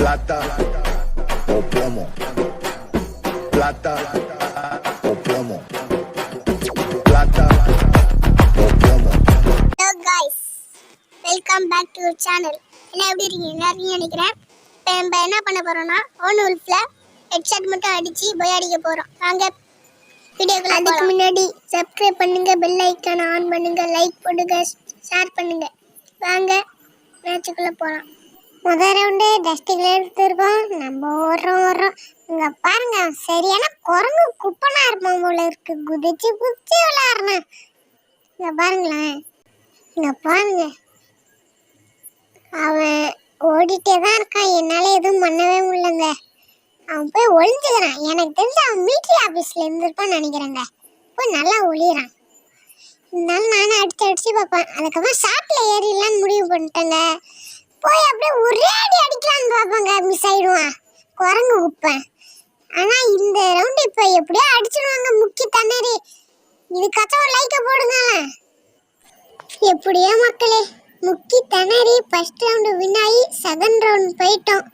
Plata o plomo. Plata o plomo. Plata o plomo. Hello guys, welcome back to your channel. என்ன எப்படி இருக்கீங்க? எல்லாரும் நினைக்கிறேன். இப்போ நம்ம என்ன பண்ண போறோம்னா ஓன் உல்ஃப்ல ஹெட்செட் மட்டும் அடிச்சு போய் அடிக்க போறோம். வாங்க வீடியோக்குள்ள அதுக்கு முன்னாடி சப்ஸ்கிரைப் பண்ணுங்க, பெல் ஐகான் ஆன் பண்ணுங்க, லைக் பண்ணுங்க, ஷேர் பண்ணுங்க. வாங்க மேட்சுக்குள்ள போறோம். முதல் ரவுண்டு டஸ்டிங்ல எடுத்துருக்கோம். நம்ம ஓடுறோம். இங்க பாருங்க, சரியான குரங்கு குப்பனா இருப்போம் போல இருக்கு. குதிச்சு குதிச்சு விளையாடுறேன். இங்க பாருங்களேன், இங்க பாருங்க, அவன் ஓடிட்டே தான் இருக்கான். என்னால எதுவும் பண்ணவே முடியலங்க. அவன் போய் ஒளிஞ்சுக்கிறான். எனக்கு தெரிஞ்சு அவன் மிலிட்ரி ஆபீஸ்ல இருந்திருப்பான்னு நினைக்கிறேங்க. போய் நல்லா ஒளிறான். இருந்தாலும் நானும் அடிச்சு பார்ப்பேன். அதுக்கப்புறம் ஷாப்ல ஏறிடலான்னு முடிவு பண்ணிட்டேங்க. போய் அப்படியே ஒரே அடி அடிக்கலான்னு பார்ப்பேங்க. மிஸ் ஆயிடுவான், குரங்கு குப்பேன். ஆனா இந்த ரவுண்டு இப்ப எப்படியோ அடிச்சிடுவாங்க. முக்கி தண்ணறி இதுக்காச்சும் ஒரு லைக்க போடுங்க. எப்படியோ மக்களே, முக்கி திணறி ஃபர்ஸ்ட் ரவுண்டு வின் ஆகி செகண்ட் ரவுண்ட் போயிட்டோம்.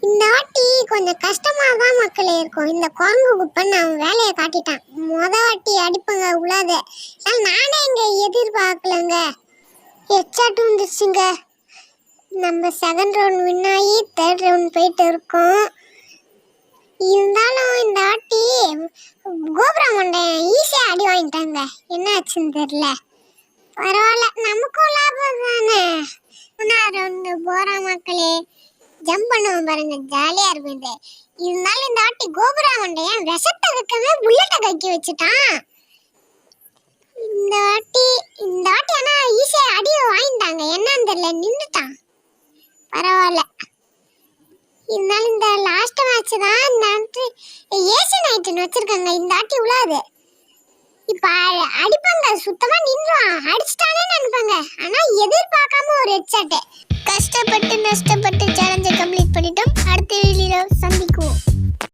இந்த வாட்டி கொஞ்சம் கஷ்டமாக தான் மக்களே இருக்கும். இந்த குரங்கு குப்பன் அவன் வேலையை காட்டிட்டான். வாட்டி அடிப்பங்க உள்ளாத. நானே இங்கே எதிர்பார்க்கலங்க. ஹெட்ஷாட் வந்துருச்சுங்க. நம்ம செகண்ட் ரவுண்ட் வின் ஆகி தேர்ட் ரவுண்ட் போயிட்டு இருக்கோம். இருந்தாலும் இந்த வாட்டி கோபுரம் மண்டையன் ஈஸியாக அடி வாங்கிட்டாங்க. என்ன ஆச்சுன்னு தெரியல. பரவாயில்ல, நமக்கும் லாபம் தானே. மூணாவது ரவுண்டு போற மக்களே, ஜம்ப் பண்ணுவோம் பாருங்க, ஜாலியா இருக்குது. இருந்தாலும் இந்த வாட்டி கோபுராமண்டையன் விஷத்தை வைக்கவே புல்லட்டை கைக்கி வச்சுட்டான். இந்த வாட்டி ஆனா ஈஸியா அடியை வாங்கிட்டாங்க. என்னன்னு தெரியல, நின்றுட்டான். பரவாயில்ல. இருந்தாலும் இந்த லாஸ்ட் மேட்ச் தான். இந்த ஏசி நைட்டுன்னு வச்சிருக்காங்க. இந்த வாட்டி உள்ளாது. இப்ப அடிப்பாங்க, சுத்தமா நின்றுவான். அடிச்சுட்டானே நினைப்பாங்க. ஆனா எதிர்பார்க்காம ஒரு ஹெட்செட். கஷ்டப்பட்டு நஷ்டப்பட்டு